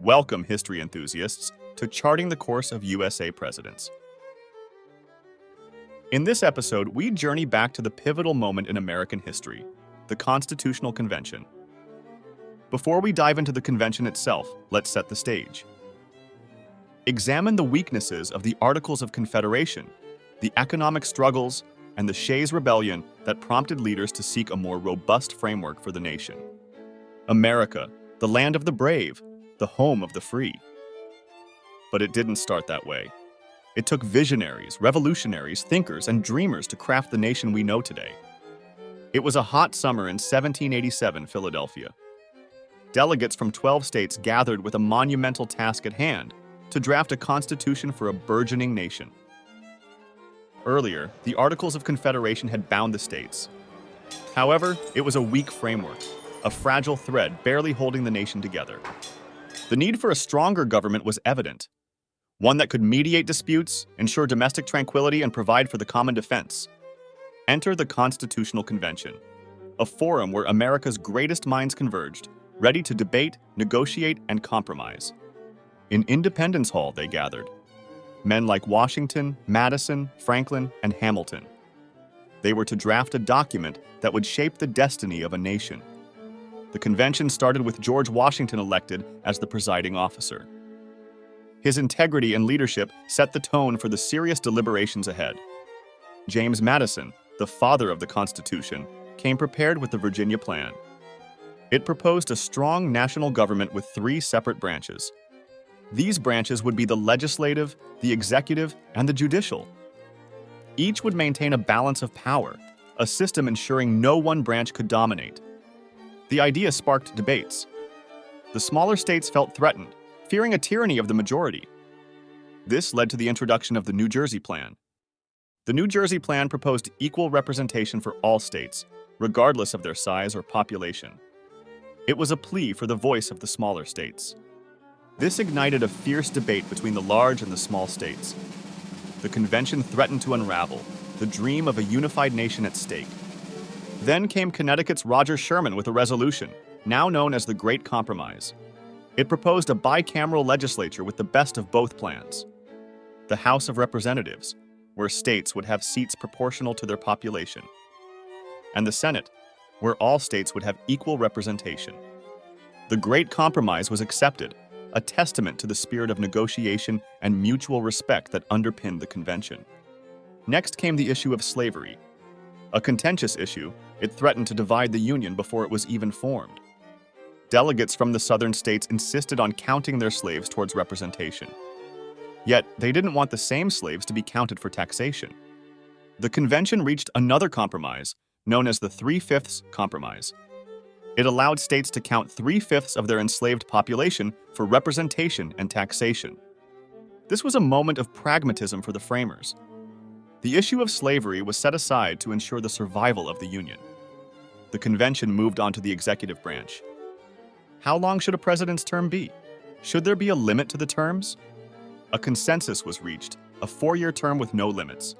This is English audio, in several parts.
Welcome, history enthusiasts, to Charting the Course of USA Presidents. In this episode, we journey back to the pivotal moment in American history, the Constitutional Convention. Before we dive into the convention itself, let's set the stage. Examine the weaknesses of the Articles of Confederation, the economic struggles, and the Shays' Rebellion that prompted leaders to seek a more robust framework for the nation. America, the land of the brave, the home of the free. But it didn't start that way. It took visionaries, revolutionaries, thinkers, and dreamers to craft the nation we know today. It was a hot summer in 1787 Philadelphia. Delegates from 12 states gathered with a monumental task at hand to draft a constitution for a burgeoning nation. Earlier, the Articles of Confederation had bound the states. However, it was a weak framework, a fragile thread barely holding the nation together. The need for a stronger government was evident, one that could mediate disputes, ensure domestic tranquility, and provide for the common defense. Enter the Constitutional Convention, a forum where America's greatest minds converged, ready to debate, negotiate, and compromise. In Independence Hall, they gathered. Men like Washington, Madison, Franklin, and Hamilton. They were to draft a document that would shape the destiny of a nation. The convention started with George Washington elected as the presiding officer. His integrity and leadership set the tone for the serious deliberations ahead. James Madison, the father of the Constitution, came prepared with the Virginia Plan. It proposed a strong national government with 3 separate branches. These branches would be the legislative, the executive, and the judicial. Each would maintain a balance of power, a system ensuring no one branch could dominate. The idea sparked debates. The smaller states felt threatened, fearing a tyranny of the majority. This led to the introduction of the New Jersey Plan. The New Jersey Plan proposed equal representation for all states, regardless of their size or population. It was a plea for the voice of the smaller states. This ignited a fierce debate between the large and the small states. The convention threatened to unravel, the dream of a unified nation at stake. Then came Connecticut's Roger Sherman with a resolution, now known as the Great Compromise. It proposed a bicameral legislature with the best of both plans. The House of Representatives, where states would have seats proportional to their population. And the Senate, where all states would have equal representation. The Great Compromise was accepted, a testament to the spirit of negotiation and mutual respect that underpinned the convention. Next came the issue of slavery. A contentious issue, it threatened to divide the Union before it was even formed. Delegates from the southern states insisted on counting their slaves towards representation. Yet, they didn't want the same slaves to be counted for taxation. The convention reached another compromise, known as the 3/5 Compromise. It allowed states to count 3/5 of their enslaved population for representation and taxation. This was a moment of pragmatism for the framers. The issue of slavery was set aside to ensure the survival of the Union. The convention moved on to the executive branch. How long should a president's term be? Should there be a limit to the terms? A consensus was reached, a 4-year term with no limits.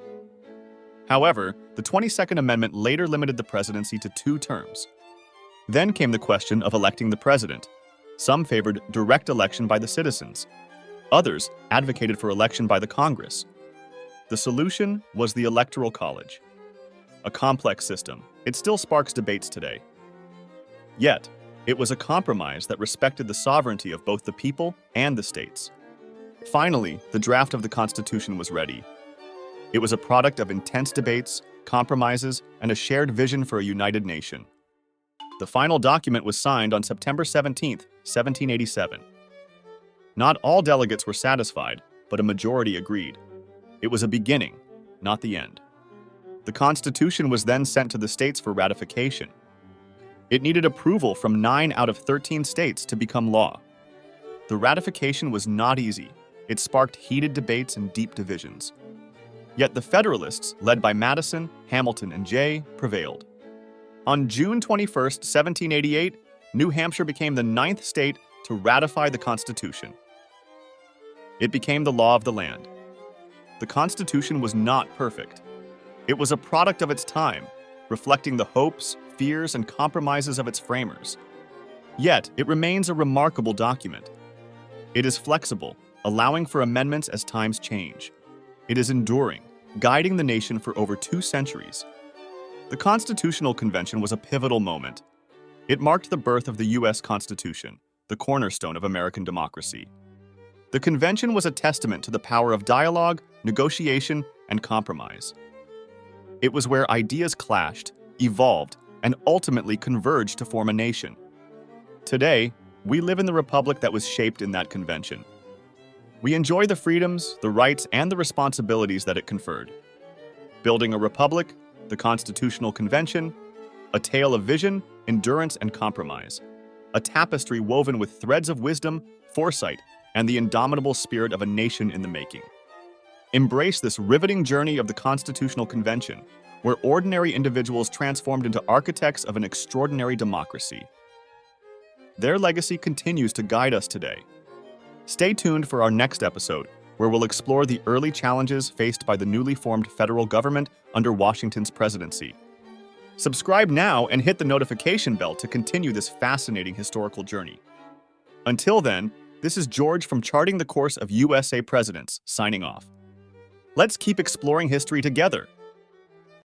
However, the 22nd Amendment later limited the presidency to 2 terms. Then came the question of electing the president. Some favored direct election by the citizens. Others advocated for election by the Congress. The solution was the Electoral College. A complex system, it still sparks debates today. Yet, it was a compromise that respected the sovereignty of both the people and the states. Finally, the draft of the Constitution was ready. It was a product of intense debates, compromises, and a shared vision for a united nation. The final document was signed on September 17, 1787. Not all delegates were satisfied, but a majority agreed. It was a beginning, not the end. The Constitution was then sent to the states for ratification. It needed approval from 9 out of 13 states to become law. The ratification was not easy. It sparked heated debates and deep divisions. Yet the Federalists, led by Madison, Hamilton, and Jay, prevailed. On June 21, 1788, New Hampshire became the 9th state to ratify the Constitution. It became the law of the land. The Constitution was not perfect. It was a product of its time, reflecting the hopes, fears, and compromises of its framers. Yet, it remains a remarkable document. It is flexible, allowing for amendments as times change. It is enduring, guiding the nation for over 2 centuries. The Constitutional Convention was a pivotal moment. It marked the birth of the U.S. Constitution, the cornerstone of American democracy. The convention was a testament to the power of dialogue, negotiation, and compromise. It was where ideas clashed, evolved, and ultimately converged to form a nation. Today, we live in the republic that was shaped in that convention. We enjoy the freedoms, the rights, and the responsibilities that it conferred. Building a republic, the Constitutional Convention, a tale of vision, endurance, and compromise. A tapestry woven with threads of wisdom, foresight, and the indomitable spirit of a nation in the making. Embrace this riveting journey of the Constitutional Convention, where ordinary individuals transformed into architects of an extraordinary democracy. Their legacy continues to guide us today. Stay tuned for our next episode, where we'll explore the early challenges faced by the newly formed federal government under Washington's presidency. Subscribe now and hit the notification bell to continue this fascinating historical journey. Until then, this is George from Charting the Course of USA Presidents, signing off. Let's keep exploring history together.